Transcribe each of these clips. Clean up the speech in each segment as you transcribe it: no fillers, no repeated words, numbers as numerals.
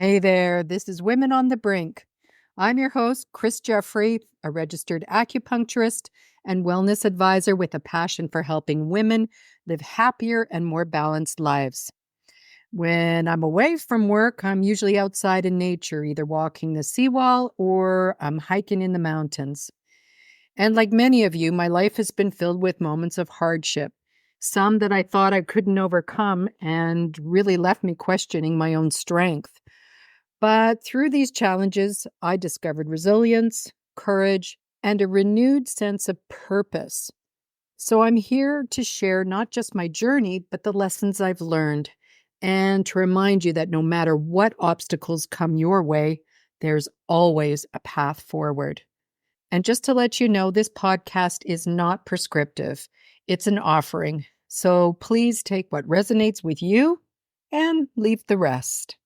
Hey there, this is Women on the Brink. I'm your host, Chris Jeffrey, a registered acupuncturist and wellness advisor with a passion for helping women live happier and more balanced lives. When I'm away from work, I'm usually outside in nature, either walking the seawall or I'm hiking in the mountains. And like many of you, my life has been filled with moments of hardship, some that I thought I couldn't overcome and really left me questioning my own strength. But through these challenges, I discovered resilience, courage, and a renewed sense of purpose. So I'm here to share not just my journey, but the lessons I've learned, and to remind you that no matter what obstacles come your way, there's always a path forward. And just to let you know, this podcast is not prescriptive, it's an offering. So please take what resonates with you and leave the rest.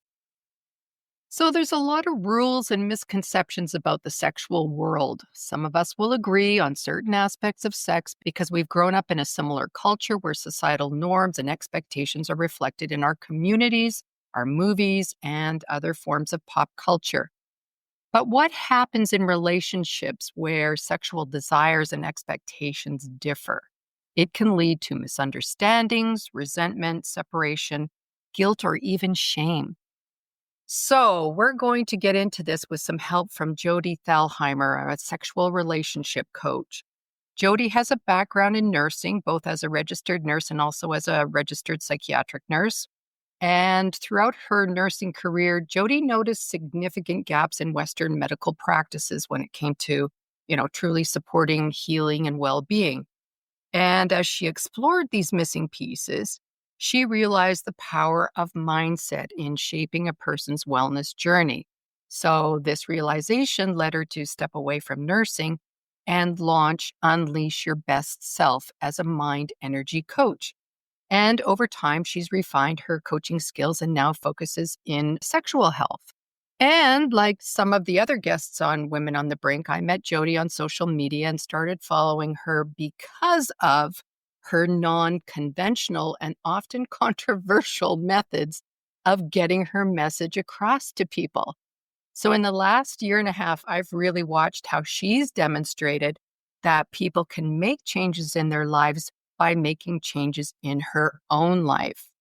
So there's a lot of rules and misconceptions about the sexual world. Some of us will agree on certain aspects of sex because we've grown up in a similar culture where societal norms and expectations are reflected in our communities, our movies, and other forms of pop culture. But what happens in relationships where sexual desires and expectations differ? It can lead to misunderstandings, resentment, separation, guilt, or even shame. So, we're going to get into this with some help from Jodie Thalheimer, a sexual relationship coach. Jodie has a background in nursing, both as a registered nurse and also as a registered psychiatric nurse. And throughout her nursing career, Jodie noticed significant gaps in Western medical practices when it came to, truly supporting healing and well-being. And as she explored these missing pieces, she realized the power of mindset in shaping a person's wellness journey. So, this realization led her to step away from nursing and launch Unleash Your Best Self as a mind energy coach. And over time, she's refined her coaching skills and now focuses in sexual health. And like some of the other guests on Women on the Brink, I met Jodie on social media and started following her because of her non-conventional and often controversial methods of getting her message across to people. So in the last year and a half, I've really watched how she's demonstrated that people can make changes in their lives by making changes in her own life.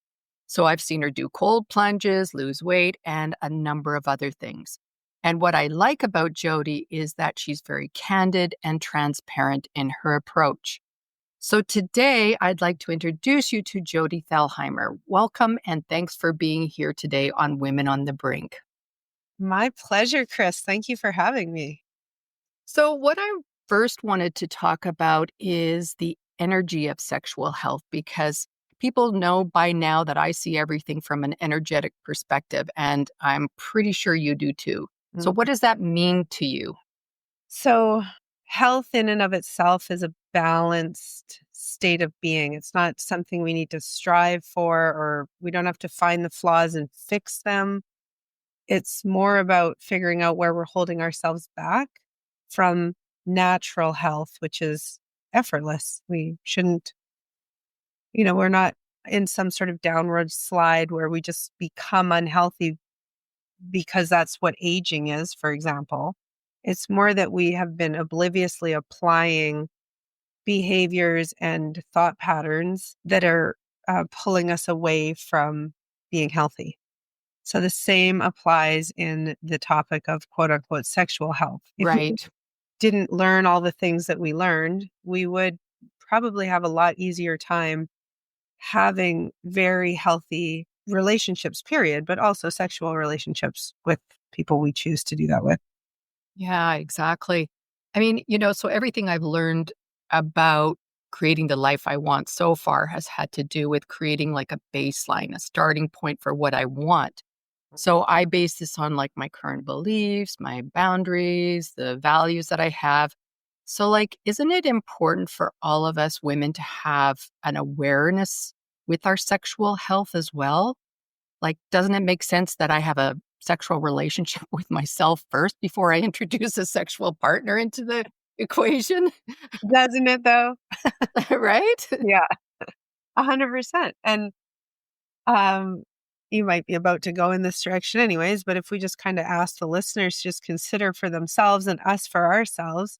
So I've seen her do cold plunges, lose weight, and a number of other things. And what I like about Jodie is that she's very candid and transparent in her approach. So today, I'd like to introduce you to Jodie Thalheimer. Welcome and thanks for being here today on Women on the Brink. My pleasure, Chris. Thank you for having me. So what I first wanted to talk about is the energy of sexual health, because people know by now that I see everything from an energetic perspective, and I'm pretty sure you do too. So what does that mean to you? So, health in and of itself is a balanced state of being. It's not something we need to strive for, or we don't have to find the flaws and fix them. It's more about figuring out where we're holding ourselves back from natural health, which is effortless. We shouldn't, we're not in some sort of downward slide where we just become unhealthy because that's what aging is, for example. It's more that we have been obliviously applying behaviors and thought patterns that are pulling us away from being healthy. So the same applies in the topic of quote unquote sexual health. If we Right. didn't learn all the things that we learned, we would probably have a lot easier time having very healthy relationships, period, but also sexual relationships with people we choose to do that with. Yeah, exactly. I mean, so everything I've learned about creating the life I want so far has had to do with creating like a baseline, a starting point for what I want. So I base this on like my current beliefs, my boundaries, the values that I have. So like, isn't it important for all of us women to have an awareness with our sexual health as well? Like, doesn't it make sense that I have a sexual relationship with myself first before I introduce a sexual partner into the equation? Doesn't it though? Right? Yeah, 100%. And, um, you might be about to go in this direction anyways, but if we just kind of ask the listeners to just consider for themselves and us for ourselves,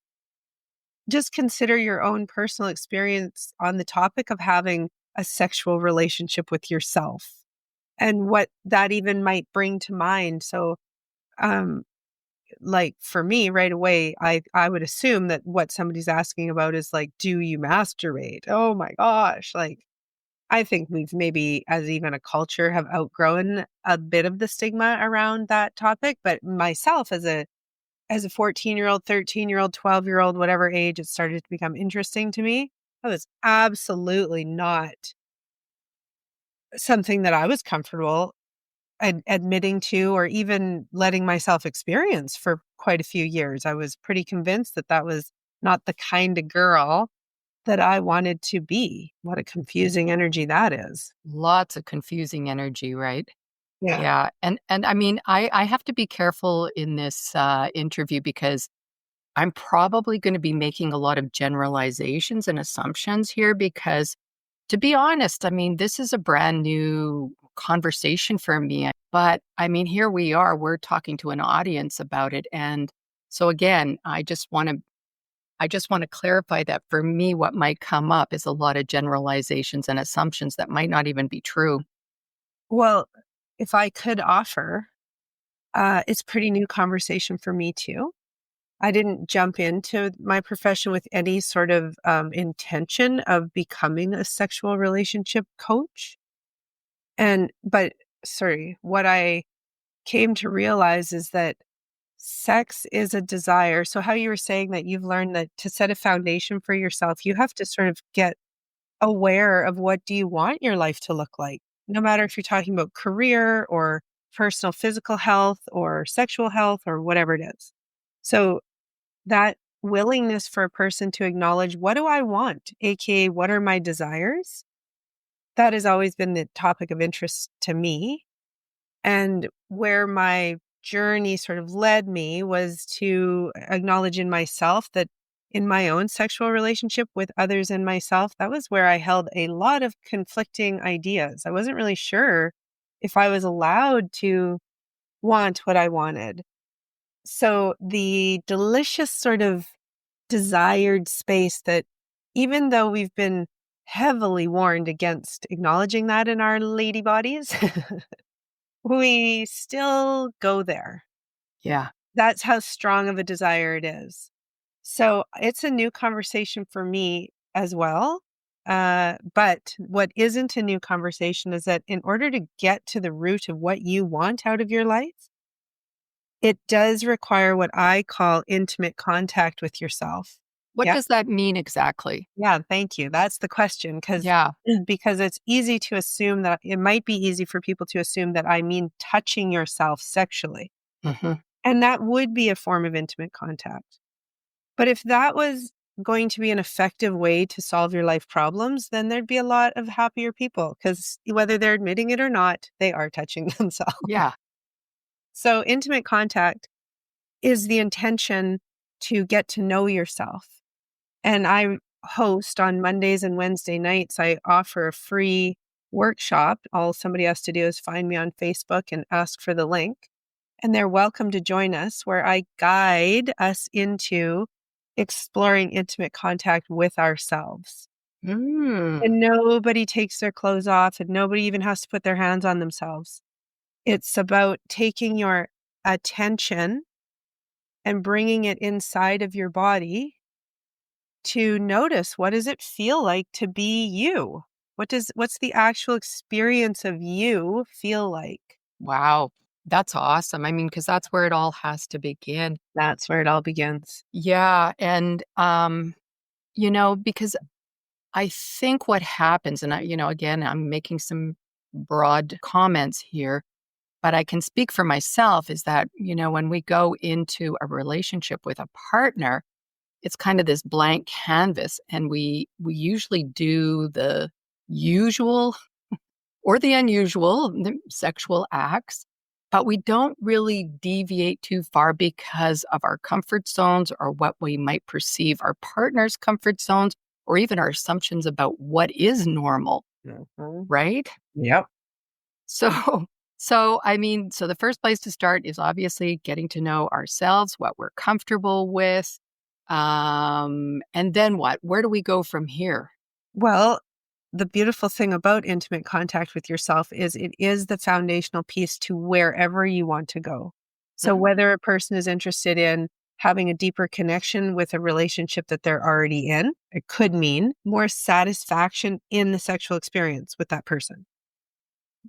just consider your own personal experience on the topic of having a sexual relationship with yourself and what that even might bring to mind. So, um, like for me right away, I would assume that what somebody's asking about is like, do you masturbate? Oh my gosh. Like, I think we've maybe as even a culture have outgrown a bit of the stigma around that topic. But myself as a 14-year-old, 13-year-old, 12-year-old, whatever age it started to become interesting to me, that was absolutely not something that I was comfortable admitting to or even letting myself experience for quite a few years. I was pretty convinced that that was not the kind of girl that I wanted to be. What a confusing energy that is. Lots of confusing energy, right? Yeah. Yeah, and I mean, I have to be careful in this, interview because I'm probably gonna be making a lot of generalizations and assumptions here because, to be honest, I mean, this is a brand new conversation for me, but, I mean, here we are, we're talking to an audience about it, and so again, I just wanna clarify that for me, what might come up is a lot of generalizations and assumptions that might not even be true. Well, if I could offer, it's pretty new conversation for me too. I didn't jump into my profession with any sort of intention of becoming a sexual relationship coach. But sorry, what I came to realize is that sex is a desire. So, how you were saying that you've learned that to set a foundation for yourself, you have to sort of get aware of what do you want your life to look like, no matter if you're talking about career or personal physical health or sexual health or whatever it is. So, that willingness for a person to acknowledge what do I want, aka what are my desires, that has always been the topic of interest to me. And where my journey sort of led me was to acknowledge in myself that in my own sexual relationship with others and myself, that was where I held a lot of conflicting ideas. I wasn't really sure if I was allowed to want what I wanted. So the delicious sort of desired space that even though we've been heavily warned against acknowledging that in our lady bodies, we still go there. Yeah. That's how strong of a desire it is. So it's a new conversation for me as well. But what isn't a new conversation is that in order to get to the root of what you want out of your life, it does require what I call intimate contact with yourself. What Yeah. does that mean exactly? Yeah. Thank you. That's the question. Yeah. Because it's easy to assume that it might be easy for people to assume that I mean touching yourself sexually. Mhm. And that would be a form of intimate contact. But if that was going to be an effective way to solve your life problems, then there'd be a lot of happier people because whether they're admitting it or not, they are touching themselves. Yeah. So, intimate contact is the intention to get to know yourself. And I host on Mondays and Wednesday nights, I offer a free workshop. All somebody has to do is find me on Facebook and ask for the link. And they're welcome to join us, where I guide us into exploring intimate contact with ourselves. Mm. And nobody takes their clothes off, and nobody even has to put their hands on themselves. It's about taking your attention and bringing it inside of your body to notice, what does it feel like to be you? What's the actual experience of you feel like? Wow. That's awesome. I mean, because that's where it all has to begin. That's where it all begins. Yeah, and, because I think what happens and again, I'm making some broad comments here, but I can speak for myself is that, when we go into a relationship with a partner, it's kind of this blank canvas, and we usually do the usual or the unusual, the sexual acts, but we don't really deviate too far because of our comfort zones or what we might perceive our partner's comfort zones or even our assumptions about what is normal, Mhm. right? Yep. So So, so the first place to start is obviously getting to know ourselves, what we're comfortable with. And then what? Where do we go from here? Well, the beautiful thing about intimate contact with yourself is it is the foundational piece to wherever you want to go. So, Mm. whether a person is interested in having a deeper connection with a relationship that they're already in, it could mean more satisfaction in the sexual experience with that person.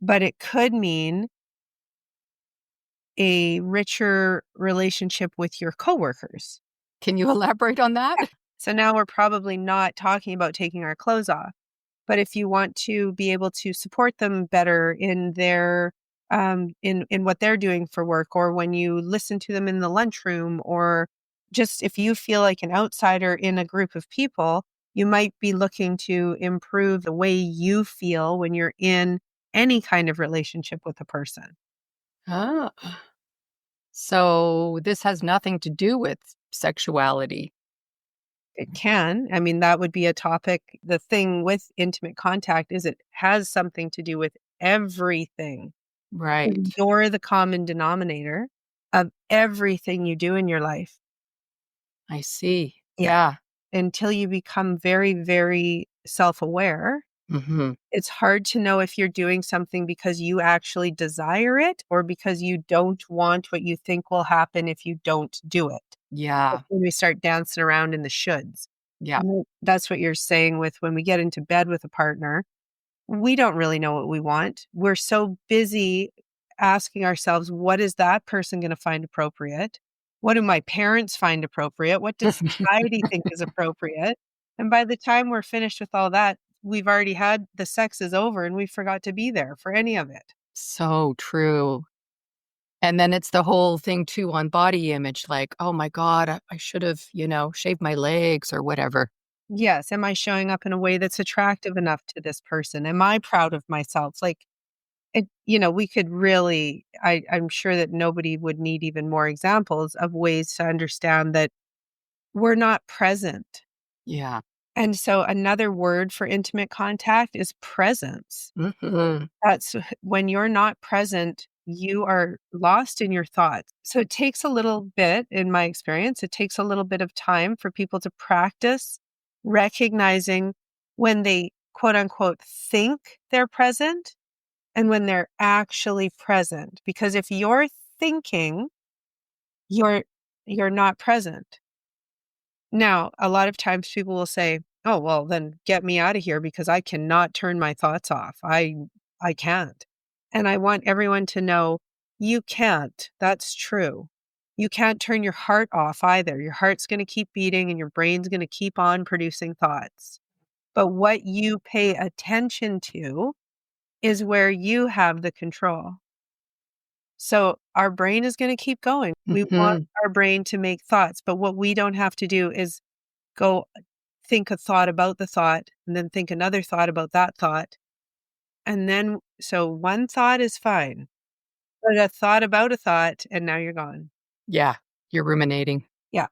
But it could mean a richer relationship with your coworkers. Can you elaborate on that? So now we're probably not talking about taking our clothes off. But if you want to be able to support them better in their in what they're doing for work, or when you listen to them in the lunchroom, or just if you feel like an outsider in a group of people, you might be looking to improve the way you feel when you're in any kind of relationship with a person. Ah, so this has nothing to do with sexuality. It can. I mean, that would be a topic. The thing with intimate contact is it has something to do with everything. Right. You're the common denominator of everything you do in your life. I see. Yeah. Yeah. Until you become very, very self-aware, Hmm. it's hard to know if you're doing something because you actually desire it or because you don't want what you think will happen if you don't do it. That's Yeah. when we start dancing around in the shoulds. Yeah. And that's what you're saying with when we get into bed with a partner. We don't really know what we want. We're so busy asking ourselves, what is that person going to find appropriate? What do my parents find appropriate? What does society think is appropriate? And by the time we're finished with all that, we've already had the sex is over and we forgot to be there for any of it. So true. And then it's the whole thing too on body image, like, oh my God, I should have, shaved my legs or whatever. Yes. Am I showing up in a way that's attractive enough to this person? Am I proud of myself? Like, we could really, I'm sure that nobody would need even more examples of ways to understand that we're not present. Yeah. And so another word for intimate contact is presence. Hmm. When you're not present, you are lost in your thoughts. So it takes a little bit, in my experience, it takes a little bit of time for people to practice recognizing when they quote unquote think they're present and when they're actually present. Because if you're thinking, you're you're not present. Now, a lot of times people will say, "Oh, well, then get me out of here because I cannot turn my thoughts off. I can't." And I want everyone to know you can't. That's true. You can't turn your heart off either. Your heart's going to keep beating and your brain's going to keep on producing thoughts. But what you pay attention to is where you have the control. So our brain is going to keep going. We want Hmm. our brain to make thoughts, but what we don't have to do is go think a thought about the thought and then think another thought about that thought. And then, so one thought is fine, but a thought about a thought, and now you're gone. Yeah. You're ruminating. Yeah.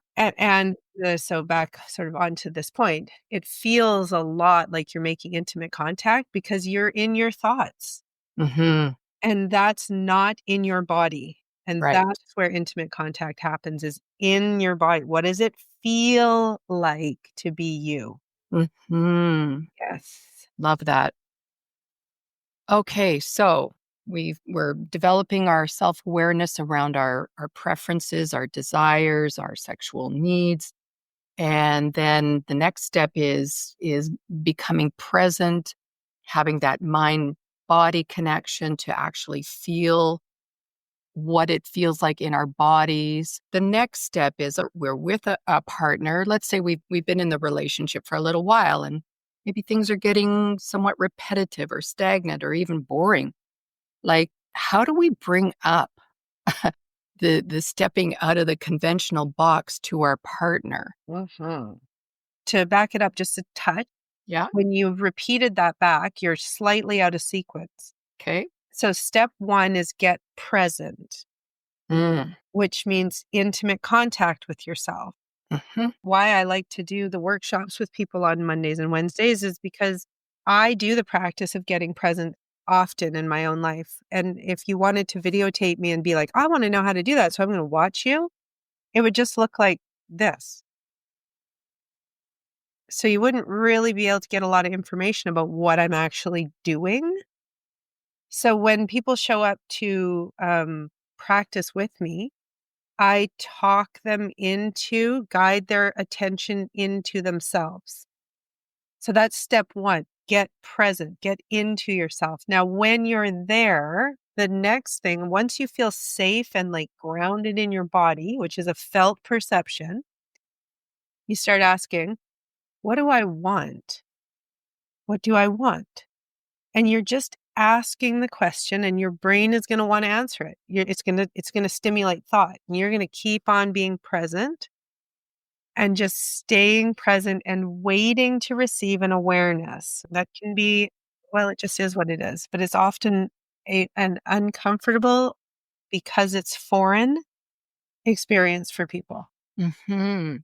So back sort of onto this point, it feels a lot like you're making intimate contact because you're in your thoughts Hmm. and that's not in your body. And Right. that's where intimate contact happens is in your body. What does it feel like to be you? Hmm. Yes. Love that. Okay, so we're developing our self-awareness around our preferences, our desires, our sexual needs. And then the next step is becoming present, having that mind body connection to actually feel what it feels like in our bodies. The next step is we're with a partner. Let's say we've been in the relationship for a little while and maybe things are getting somewhat repetitive or stagnant or even boring. Like, how do we bring up the stepping out of the conventional box to our partner? Mhm. To back it up just a touch, Yeah. when you've repeated that back, you're slightly out of sequence. Okay. So step 1 is get present, Mm. which means intimate contact with yourself. Hmm. Why I like to do the workshops with people on Mondays and Wednesdays is because I do the practice of getting present often in my own life. And if you wanted to videotape me and be like, I want to know how to do that, so I'm going to watch you, it would just look like this. So you wouldn't really be able to get a lot of information about what I'm actually doing. So when people show up to practice with me, I talk them into, guide their attention into themselves. So that's step one. Get present, get into yourself. Now, when you're there, the next thing, once you feel safe and like grounded in your body, which is a felt perception, you start asking, what do I want? What do I want? And you're just asking the question, and your brain is going to want to answer it. It's going to stimulate thought. And you're going to keep on being present and just staying present and waiting to receive an awareness. That can be, well, it just is what it is, but it's often an uncomfortable, because it's foreign experience for people. Hmm.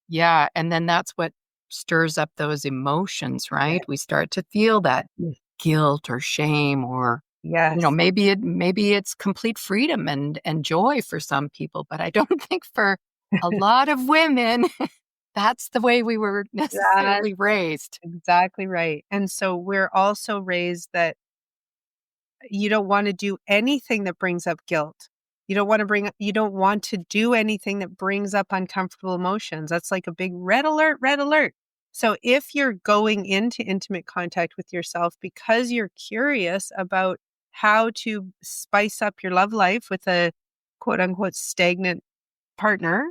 Yeah. And then that's what stirs up those emotions, Yeah. right? We start to feel that guilt or shame, or Yes. maybe it's complete freedom and joy for some people, but I don't think for a lot of women that's the way we were That's necessarily raised. exactly right. And so we're also raised that you don't want to do anything that brings up guilt. You don't want to do anything that brings up uncomfortable emotions. That's like a big red alert, red alert. So if you're going into intimate contact with yourself because you're curious about how to spice up your love life with a quote unquote stagnant partner,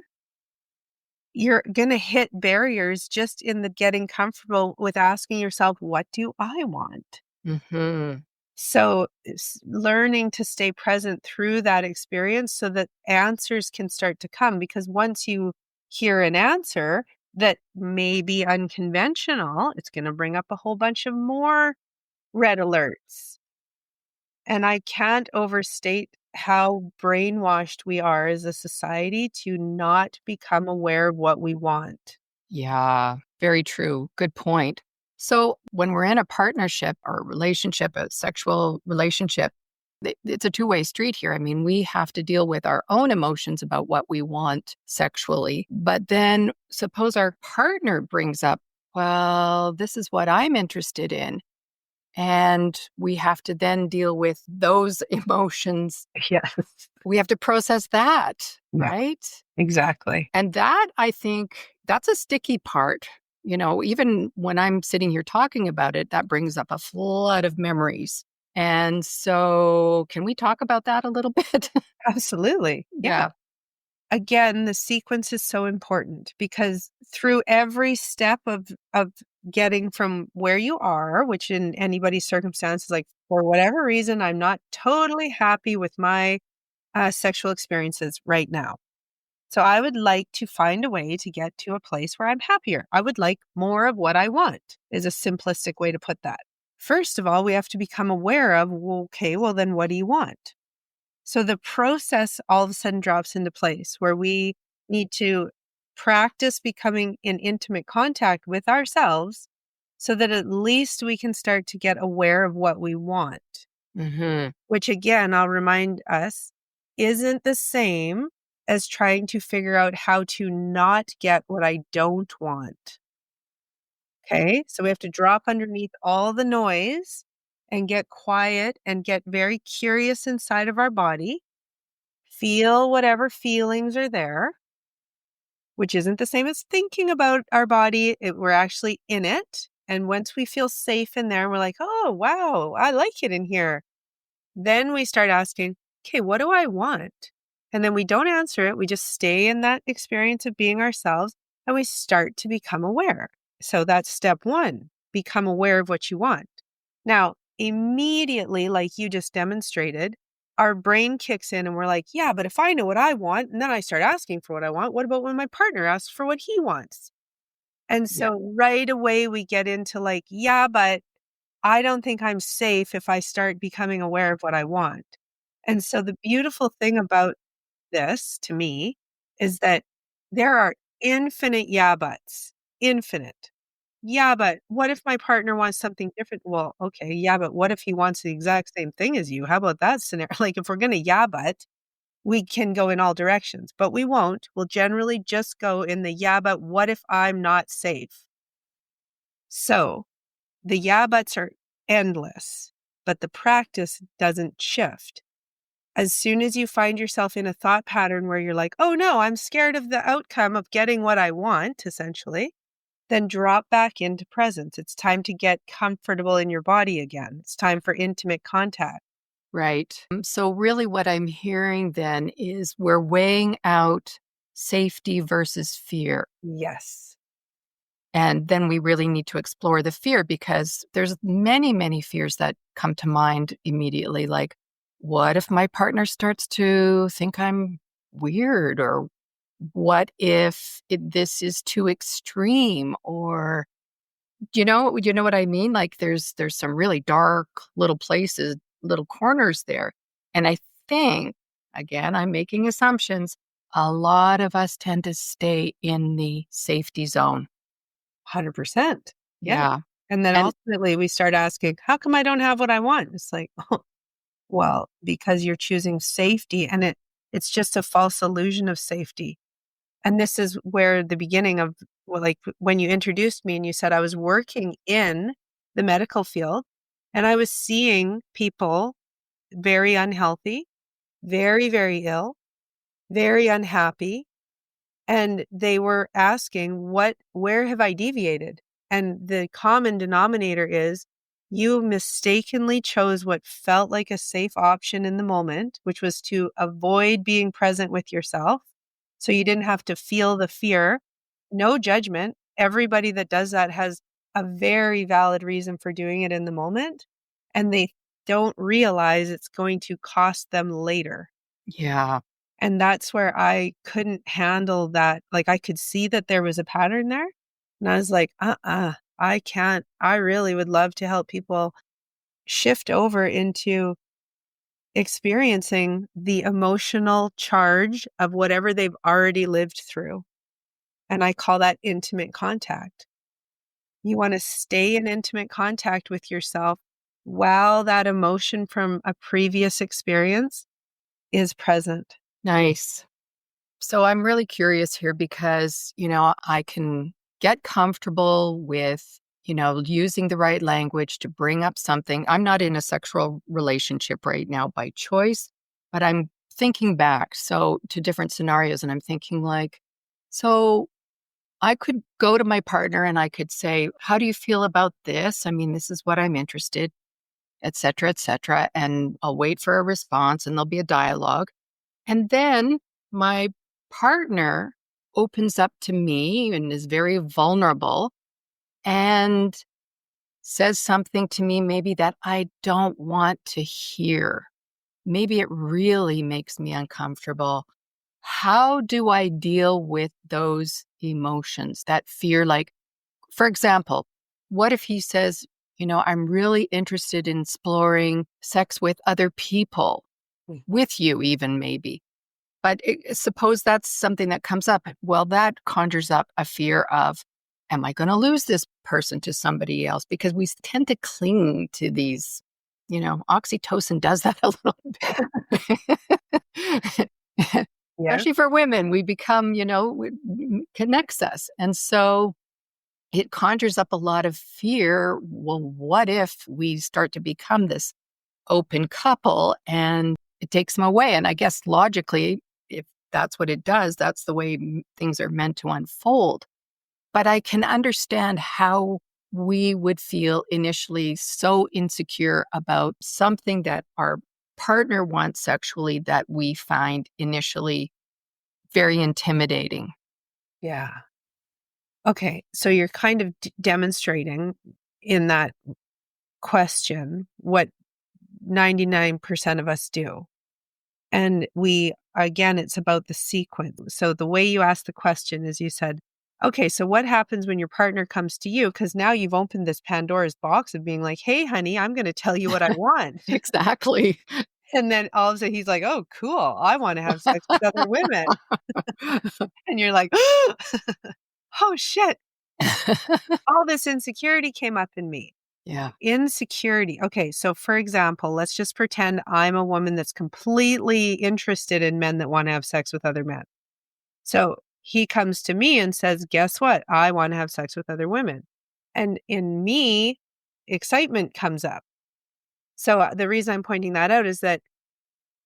you're going to hit barriers just in the getting comfortable with asking yourself, what do I want? Hmm. So, learning to stay present through that experience so that answers can start to come. Because once you hear an answer that may be unconventional, it's going to bring up a whole bunch of more red alerts. And I can't overstate how brainwashed we are as a society to not become aware of what we want. Yeah, very true. Good point. So when we're in a partnership or a relationship, a sexual relationship, it's a two-way street here. I mean, we have to deal with our own emotions about what we want sexually. But then suppose our partner brings up, well, this is what I'm interested in. And we have to then deal with those emotions. Yes. We have to process that, Yeah, right? exactly. And that, I think, that's a sticky part. Even when I'm sitting here talking about it, that brings up a flood of memories. And so, can we talk about that a little bit? Absolutely. Yeah. Yeah. Again, the sequence is so important because through every step of getting from where you are, which in anybody's circumstance is like, for whatever reason, I'm not totally happy with my sexual experiences right now. So I would like to find a way to get to a place where I'm happier. I would like more of what I want, is a simplistic way to put that. First of all, we have to become aware of, well, okay, well, then what do you want? So the process all of a sudden drops into place where we need to practice becoming in intimate contact with ourselves so that at least we can start to get aware of what we want, Hmm. which again, I'll remind us, isn't the same as trying to figure out how to not get what I don't want. Okay. So we have to drop underneath all the noise and get quiet and get very curious inside of our body. Feel whatever feelings are there, which isn't the same as thinking about our body. We're actually in it. And once we feel safe in there, we're like, oh, wow, I like it in here. Then we start asking, okay, what do I want? And then we don't answer it. We just stay in that experience of being ourselves and we start to become aware. So that's step one, become aware of what you want. Now, immediately, like you just demonstrated, our brain kicks in and we're like, yeah, but if I know what I want and then I start asking for what I want, what about when my partner asks for what he wants? And Yeah. so right away we get into like, yeah, but I don't think I'm safe if I start becoming aware of what I want. And so the beautiful thing about this to me is that there are infinite yeah buts, infinite. yeah, but what if my partner wants something different? Well, okay, yeah, but what if he wants the exact same thing as you? How about that scenario? Like if we're going to yeah, but we can go in all directions, but we won't. We'll generally just go in the yeah, but what if I'm not safe? So the yeah, buts are endless, but the practice doesn't shift. As soon as you find yourself in a thought pattern where you're like, oh no, I'm scared of the outcome of getting what I want, essentially, then drop back into presence. It's time to get comfortable in your body again. It's time for intimate contact. Right. So, really, what I'm hearing then is we're weighing out safety versus fear. Yes. And then we really need to explore the fear because there's many, many fears that come to mind immediately. Like, what if my partner starts to think I'm weird? Or what if this is too extreme? Or you know what I mean? Like there's some really dark little places, little corners there. And I think, again, I'm making assumptions. A lot of us tend to stay in the safety zone. 100%. Yeah. Yeah. And then And ultimately we start asking, how come I don't have what I want? It's like, oh, well, because you're choosing safety and it's just a false illusion of safety. And this is where the beginning of, well, like when you introduced me and you said I was working in the medical field and I was seeing people very unhealthy, very, very ill, very unhappy. And they were asking, where have I deviated? And the common denominator is you mistakenly chose what felt like a safe option in the moment, which was to avoid being present with yourself. So you didn't have to feel the fear. No judgment. Everybody that does that has a very valid reason for doing it in the moment. And they don't realize it's going to cost them later. yeah, And that's where I couldn't handle that. Like, I could see that there was a pattern there. And I was like, I can't. I really would love to help people shift over into experiencing the emotional charge of whatever they've already lived through. And I call that intimate contact. You want to stay in intimate contact with yourself while that emotion from a previous experience is present. nice. So I'm really curious here because, I can get comfortable with, using the right language to bring up something. I'm not in a sexual relationship right now by choice, but I'm thinking back to different scenarios and I'm thinking like, so I could go to my partner and I could say, how do you feel about this? I mean, this is what I'm interested, et cetera, et cetera. And I'll wait for a response and there'll be a dialogue. And then my partner opens up to me and is very vulnerable and says something to me maybe that I don't want to hear. Maybe it really makes me uncomfortable. How do I deal with those emotions, that fear? Like, for example, what if he says, I'm really interested in exploring sex with other people, with you, even maybe. But suppose that's something that comes up. Well, that conjures up a fear of, am I going to lose this person to somebody else? Because we tend to cling to these, oxytocin does that a little bit. Yeah. Especially for women, we become, connects us. And so it conjures up a lot of fear. Well, what if we start to become this open couple and it takes them away? And I guess logically, if that's what it does, that's the way things are meant to unfold. But I can understand how we would feel initially so insecure about something that our partner wants sexually that we find initially very intimidating. Yeah. Okay. So you're kind of demonstrating in that question what 99% of us do. And again, it's about the sequence. So the way you ask the question is you said, okay, so what happens when your partner comes to you? Because now you've opened this Pandora's box of being like, hey, honey, I'm going to tell you what I want. Exactly. And then all of a sudden he's like, oh, cool. I want to have sex with other women. And you're like, oh, shit. All this insecurity came up in me. Yeah. Insecurity. Okay, so for example, let's just pretend I'm a woman that's completely interested in men that want to have sex with other men. So he comes to me and says, guess what? I want to have sex with other women. And in me, excitement comes up. So the reason I'm pointing that out is that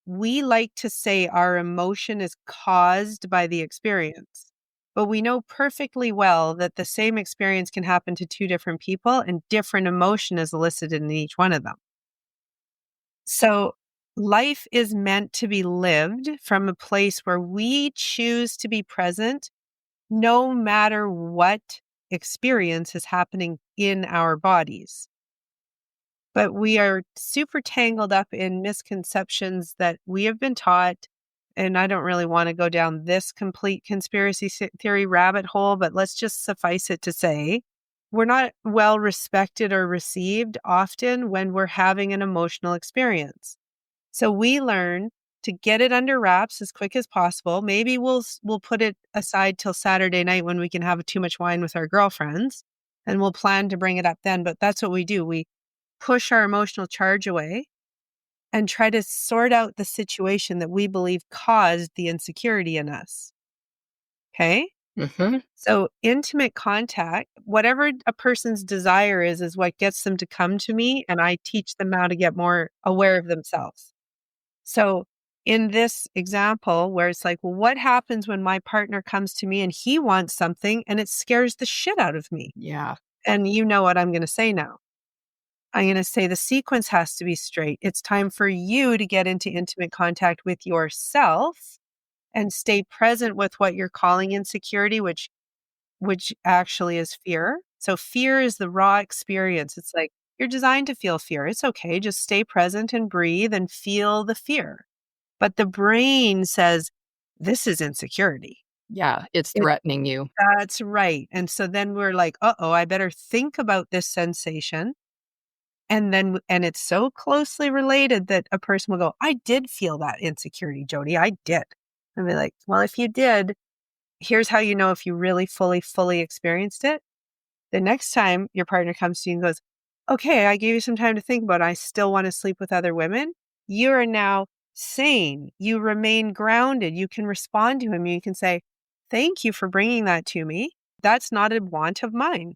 we like to say our emotion is caused by the experience, but we know perfectly well that the same experience can happen to two different people and different emotion is elicited in each one of them. So life is meant to be lived from a place where we choose to be present no matter what experience is happening in our bodies. But we are super tangled up in misconceptions that we have been taught. And I don't really want to go down this complete conspiracy theory rabbit hole, but let's just suffice it to say we're not well respected or received often when we're having an emotional experience. So we learn to get it under wraps as quick as possible. Maybe we'll put it aside till Saturday night when we can have too much wine with our girlfriends and we'll plan to bring it up then. But that's what we do. We push our emotional charge away and try to sort out the situation that we believe caused the insecurity in us. Okay? Mm-hmm. So intimate contact, whatever a person's desire is what gets them to come to me. And I teach them how to get more aware of themselves. So in this example where it's like, well, what happens when my partner comes to me and he wants something and it scares the shit out of me? Yeah. And you know what I'm going to say now. I'm going to say the sequence has to be straight. It's time for you to get into intimate contact with yourself and stay present with what you're calling insecurity, which actually is fear. So fear is the raw experience. It's like you're designed to feel fear. It's okay. Just stay present and breathe and feel the fear. But the brain says, this is insecurity. Yeah. It's threatening you. That's right. And so then we're like, uh-oh, I better think about this sensation. And it's so closely related that a person will go, I did feel that insecurity, Jodie. I did. And be like, well, if you did, here's how you know if you really fully experienced it. The next time your partner comes to you and goes, okay, I gave you some time to think about it. I still want to sleep with other women. You are now sane. You remain grounded. You can respond to him. You can say, thank you for bringing that to me. That's not a want of mine.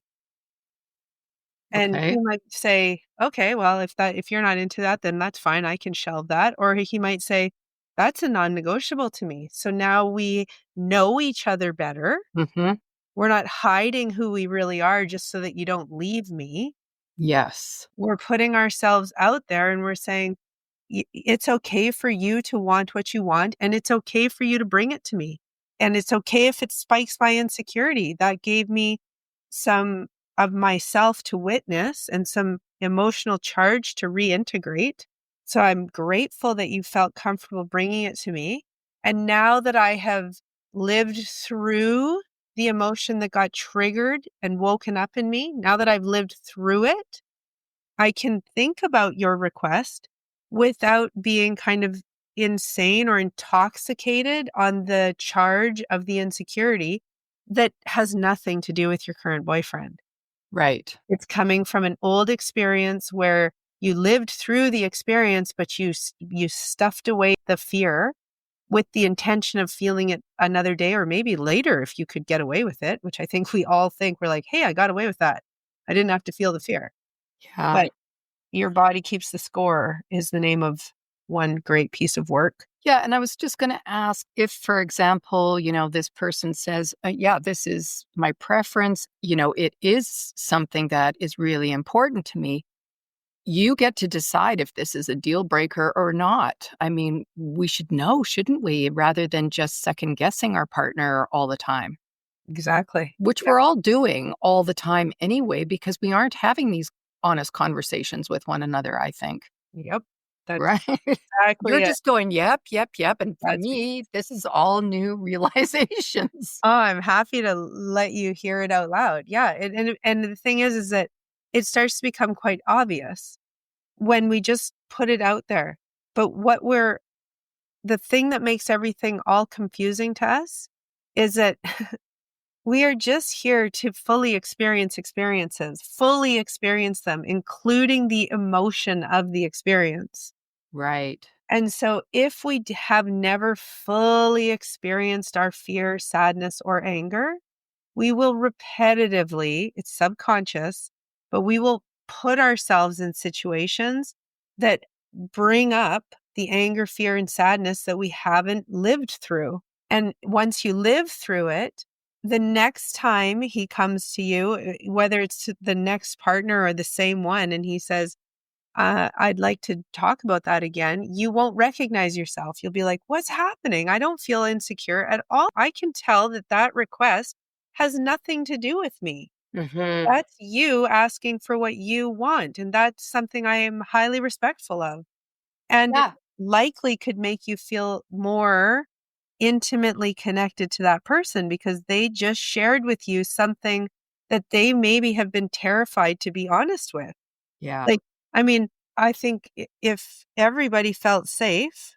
And he Okay. might say, okay, well, if you're not into that, then that's fine. I can shelve that. Or he might say, that's a non-negotiable to me. So now we know each other better. Mm-hmm. We're not hiding who we really are just so that you don't leave me. Yes. We're putting ourselves out there and we're saying, it's okay for you to want what you want, and it's okay for you to bring it to me. And it's okay if it spikes my insecurity. That gave me some of myself to witness and some emotional charge to reintegrate. So I'm grateful that you felt comfortable bringing it to me. And now that I have lived through the emotion that got triggered and woken up in me, now that I've lived through it, I can think about your request without being kind of insane or intoxicated on the charge of the insecurity that has nothing to do with your current boyfriend. Right. It's coming from an old experience where you lived through the experience, but you stuffed away the fear with the intention of feeling it another day or maybe later if you could get away with it, which I think we all think we're like, hey, I got away with that. I didn't have to feel the fear. Yeah. But your body keeps the score is the name of one great piece of work. Yeah. And I was just going to ask if, for example, this person says, yeah, this is my preference. It is something that is really important to me. You get to decide if this is a deal breaker or not. I mean, we should know, shouldn't we? Rather than just second guessing our partner all the time, Exactly. which Yeah. we're all doing all the time anyway, because we aren't having these honest conversations with one another, I think. Yep. That's Right? You're exactly it. just going, yep, yep, yep. And for That's me, this is all new realizations. Oh, I'm happy to let you hear it out loud. Yeah. And the thing is that it starts to become quite obvious when we just put it out there. But the thing that makes everything all confusing to us is that We are just here to fully experience experiences, fully experience them, including the emotion of the experience. Right. And so if we have never fully experienced our fear, sadness, or anger, we will repetitively, it's subconscious, but we will put ourselves in situations that bring up the anger, fear, and sadness that we haven't lived through. And once you live through it, the next time he comes to you, whether it's the next partner or the same one, and he says, I'd like to talk about that again, you won't recognize yourself. You'll be like, what's happening? I don't feel insecure at all. I can tell that that request has nothing to do with me. Hmm. That's you asking for what you want. And that's something I am highly respectful of. And it Yeah. likely could make you feel more intimately connected to that person because they just shared with you something that they maybe have been terrified to be honest with. Yeah. Like, I mean, I think if everybody felt safe,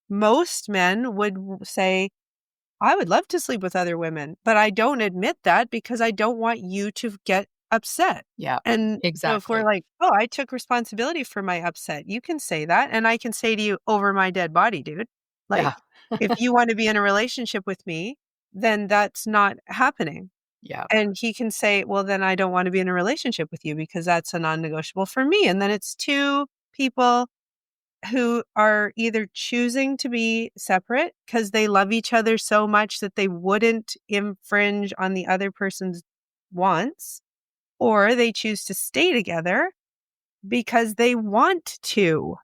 most men would say, I would love to sleep with other women, but I don't admit that because I don't want you to get upset. Yeah. And so if we're Exactly. like, oh, I took responsibility for my upset, you can say that. And I can say to you, over my dead body, dude, like, Yeah. if you want to be in a relationship with me, then that's not happening. Yeah. And he can say, well, then I don't want to be in a relationship with you because that's a non-negotiable for me. And then it's two people who are either choosing to be separate because they love each other so much that they wouldn't infringe on the other person's wants, or they choose to stay together because they want to,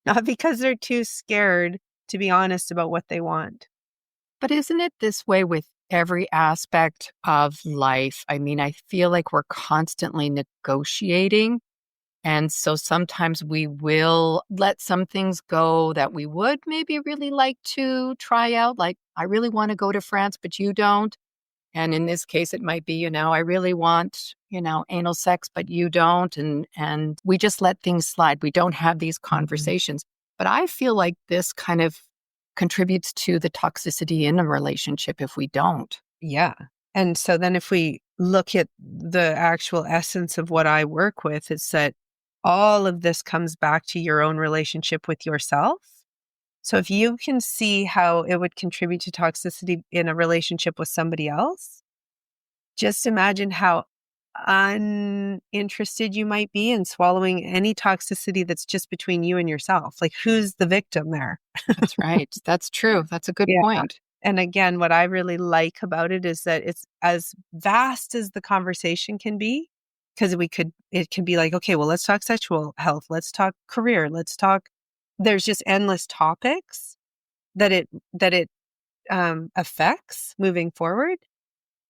not because they're too scared to be honest about what they want. But isn't it this way with every aspect of life? I mean, I feel like we're constantly negotiating. And so sometimes we will let some things go that we would maybe really like to try out. Like, I really want to go to France, but you don't. And in this case, it might be, I really want, anal sex, but you don't. And we just let things slide. We don't have these Mhm. conversations. But I feel like this kind of contributes to the toxicity in a relationship if we don't. Yeah. And so then if we look at the actual essence of what I work with, it's that all of this comes back to your own relationship with yourself. So if you can see how it would contribute to toxicity in a relationship with somebody else, just imagine how uninterested you might be in swallowing any toxicity that's just between you and yourself. Like, who's the victim there? That's right. That's true. That's a good Yeah. point. And again, what I really like about it is that it's as vast as the conversation can be, because it can be like, okay, well, let's talk sexual health, let's talk career, let's talk. There's just endless topics that it affects moving forward.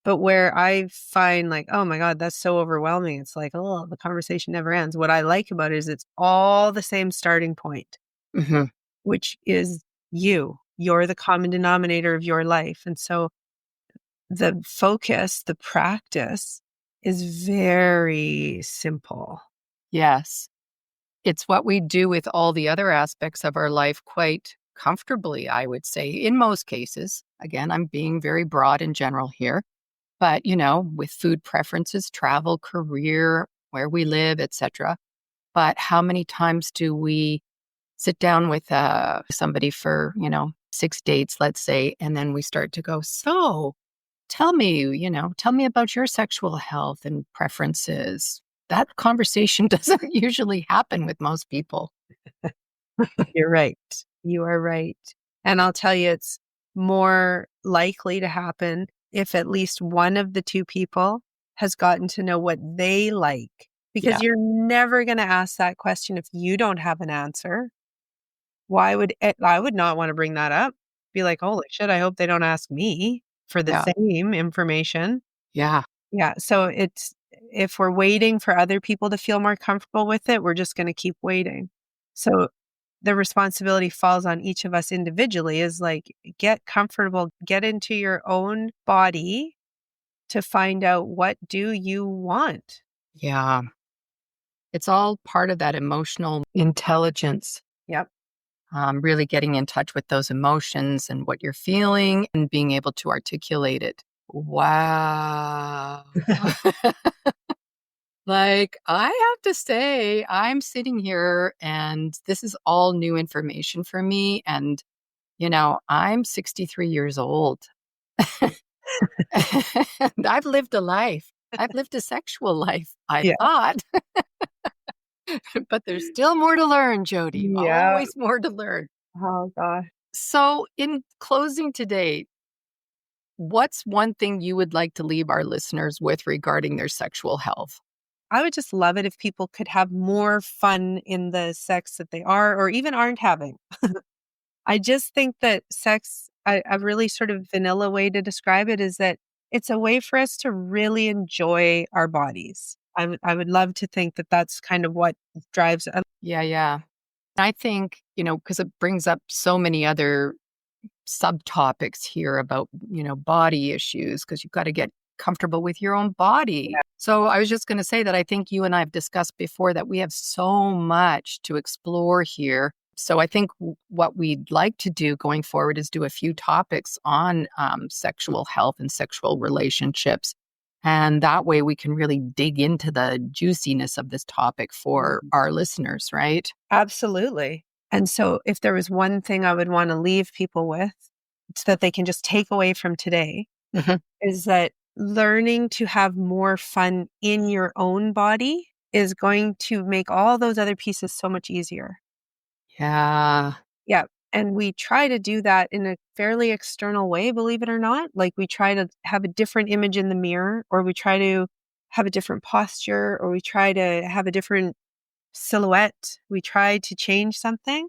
But where I find like, oh my God, that's so overwhelming. It's like, oh, the conversation never ends. What I like about it is it's all the same starting point, Hmm. which is you. You're the common denominator of your life. And so the focus, the practice is very simple. Yes. It's what we do with all the other aspects of our life quite comfortably, I would say, in most cases. Again, I'm being very broad and general here. But, with food preferences, travel, career, where we live, etc. But how many times do we sit down with somebody for, 6 dates, let's say, and then we start to go, so tell me about your sexual health and preferences. That conversation doesn't usually happen with most people. You're right. You are right. And I'll tell you, it's more likely to happen if at least one of the two people has gotten to know what they like. Yeah, Because you're never going to ask that question if you don't have an answer. I would not want to bring that up. Be like, holy shit, I hope they don't ask me for the yeah, same information. yeah, Yeah. So if we're waiting for other people to feel more comfortable with it, we're just going to keep waiting. So the responsibility falls on each of us individually is like, get comfortable, get into your own body to find out what do you want. yeah. It's all part of that emotional intelligence, Yep. really getting in touch with those emotions and what you're feeling and being able to articulate it. Wow. Like, I have to say, I'm sitting here and this is all new information for me. And, I'm 63 years old. And I've lived a life. I've lived a sexual life, I Yeah. thought. But there's still more to learn, Jodie. Yeah. Always more to learn. Oh gosh. So, in closing today, what's one thing you would like to leave our listeners with regarding their sexual health? I would just love it if people could have more fun in the sex that they are or even aren't having. I just think that sex, a really sort of vanilla way to describe it is that it's a way for us to really enjoy our bodies. I would love to think that that's kind of what drives. Yeah, yeah. I think, because it brings up so many other subtopics here about, body issues, because you've got to get comfortable with your own body. So I was just going to say that I think you and I have discussed before that we have so much to explore here. So I think what we'd like to do going forward is do a few topics on sexual health and sexual relationships. And that way we can really dig into the juiciness of this topic for our listeners, right? Absolutely. And so if there was one thing I would want to leave people with, it's that they can just take away from today Mhm. is that learning to have more fun in your own body is going to make all those other pieces so much easier. Yeah. Yeah. And we try to do that in a fairly external way, believe it or not. Like we try to have a different image in the mirror, or we try to have a different posture, or we try to have a different silhouette. We try to change something.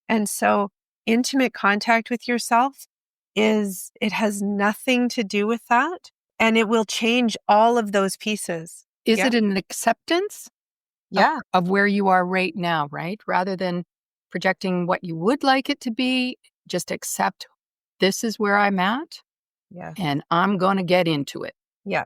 And so intimate contact with yourself it has nothing to do with that. And it will change all of those pieces. Is Yeah. it an acceptance Yeah. of where you are right now, right? Rather than projecting what you would like it to be, just accept this is where I'm at Yes. and I'm going to get into it. Yeah.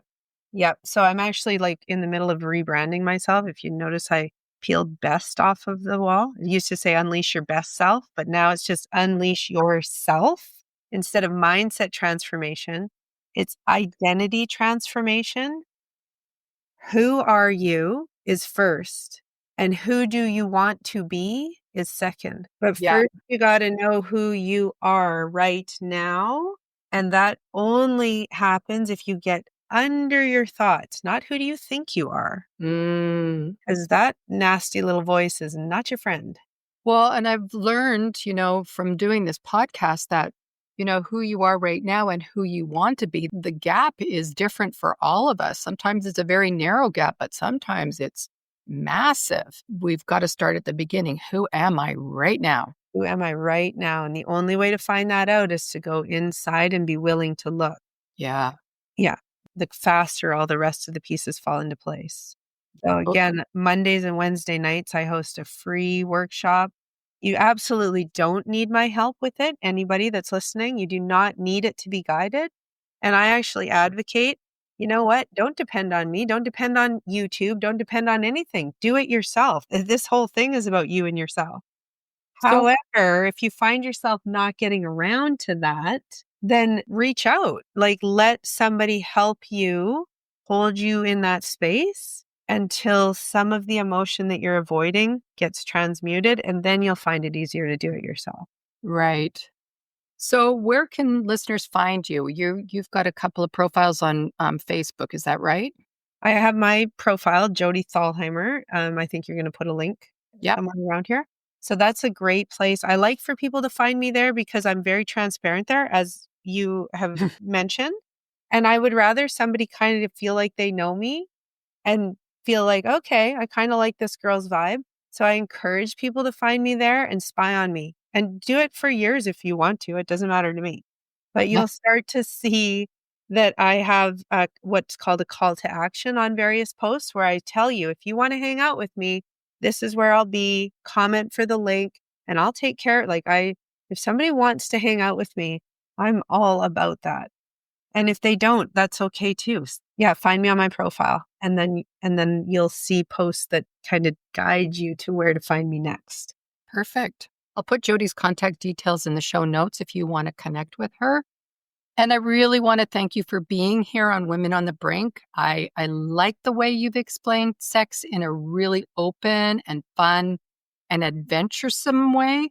Yeah. So I'm actually like in the middle of rebranding myself. If you notice, I peeled best off of the wall. It used to say unleash your best self, but now it's just unleash yourself instead of mindset transformation. It's identity transformation. Who are you is first, and who do you want to be is second. But Yeah. first, you got to know who you are right now. And that only happens if you get under your thoughts, not who do you think you are, Mm. because that nasty little voice is not your friend. Well, and I've learned, from doing this podcast that, who you are right now and who you want to be, the gap is different for all of us. Sometimes it's a very narrow gap, but sometimes it's massive. We've got to start at the beginning. Who am I right now? Who am I right now? And the only way to find that out is to go inside and be willing to look. Yeah. Yeah. The faster all the rest of the pieces fall into place. So Oh, again, Mondays and Wednesday nights, I host a free workshop. You absolutely don't need my help with it. Anybody that's listening, you do not need it to be guided. And I actually advocate, you know what? Don't depend on me. Don't depend on YouTube. Don't depend on anything. Do it yourself. This whole thing is about you and yourself. so However, if you find yourself not getting around to that, then reach out. Like let somebody help you, hold you in that space until some of the emotion that you're avoiding gets transmuted, and then you'll find it easier to do it yourself. right. So where can listeners find you? You've got a couple of profiles on Facebook, is that right? I have my profile, Jodie Thalheimer. I think you're going to put a link Yep. somewhere around here. So that's a great place. I like for people to find me there because I'm very transparent there, as you have mentioned. And I would rather somebody kind of feel like they know me and feel like, okay, I kind of like this girl's vibe. So I encourage people to find me there and spy on me and do it for years if you want to. It doesn't matter to me. But you'll start to see that I have what's called a call to action on various posts where I tell you, if you want to hang out with me, this is where I'll be. Comment for the link and I'll take care. If somebody wants to hang out with me, I'm all about that. And if they don't, that's okay too. Yeah, find me on my profile and then you'll see posts that kind of guide you to where to find me next. Perfect. I'll put Jodie's contact details in the show notes if you want to connect with her. And I really want to thank you for being here on Women on the Brink. I like the way you've explained sex in a really open and fun and adventuresome way.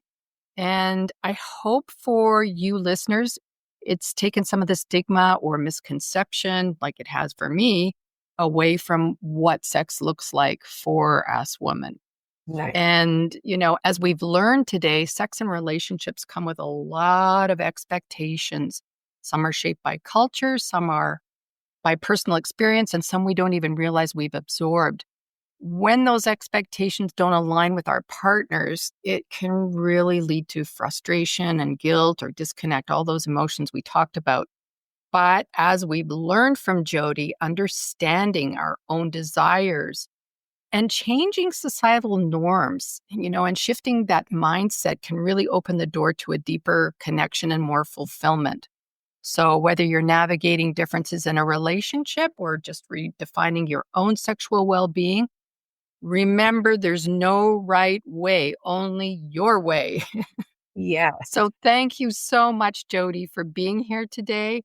And I hope for you listeners, it's taken some of the stigma or misconception, like it has for me, away from what sex looks like for us women. Nice. And, as we've learned today, sex and relationships come with a lot of expectations. Some are shaped by culture, some are by personal experience, and some we don't even realize we've absorbed. When those expectations don't align with our partners, it can really lead to frustration and guilt or disconnect, all those emotions we talked about. But as we've learned from Jodie, understanding our own desires and changing societal norms, and shifting that mindset can really open the door to a deeper connection and more fulfillment. So whether you're navigating differences in a relationship or just redefining your own sexual well-being, remember there's no right way, only your way. Yeah. So thank you so much, Jodie, for being here today.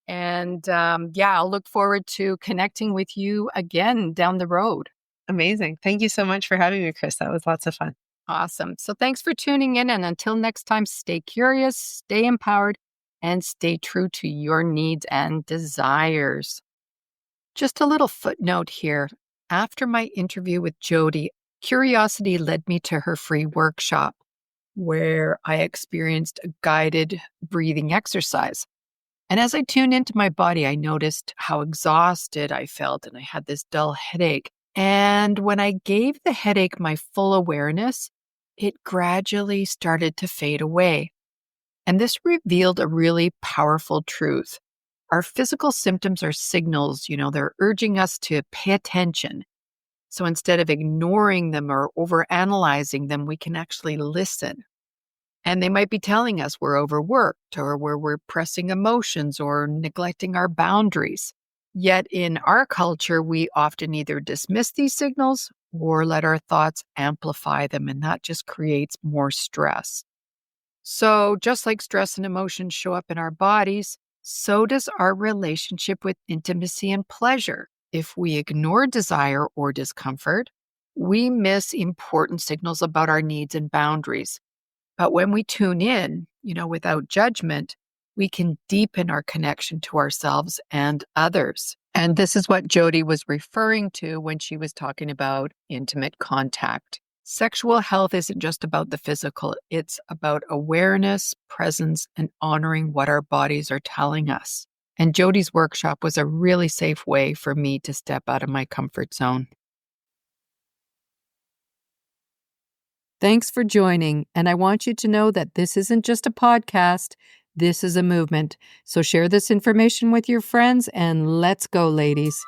And I'll look forward to connecting with you again down the road. Amazing. Thank you so much for having me, Chris. That was lots of fun. Awesome. So thanks for tuning in. And until next time, stay curious, stay empowered, and stay true to your needs and desires. Just a little footnote here. After my interview with Jodie, curiosity led me to her free workshop where I experienced a guided breathing exercise. And as I tuned into my body, I noticed how exhausted I felt and I had this dull headache. And when I gave the headache my full awareness, it gradually started to fade away. And this revealed a really powerful truth. Our physical symptoms are signals, they're urging us to pay attention. So instead of ignoring them or overanalyzing them, we can actually listen. And they might be telling us we're overworked or we're repressing emotions or neglecting our boundaries. Yet in our culture, we often either dismiss these signals or let our thoughts amplify them, and that just creates more stress. So just like stress and emotions show up in our bodies, so does our relationship with intimacy and pleasure. If we ignore desire or discomfort, we miss important signals about our needs and boundaries. But when we tune in, without judgment, we can deepen our connection to ourselves and others. And this is what Jodie was referring to when she was talking about intimate contact. Sexual health isn't just about the physical. It's about awareness, presence, and honoring what our bodies are telling us. And Jodie's workshop was a really safe way for me to step out of my comfort zone. Thanks for joining. And I want you to know that this isn't just a podcast. This is a movement. So share this information with your friends and let's go, ladies.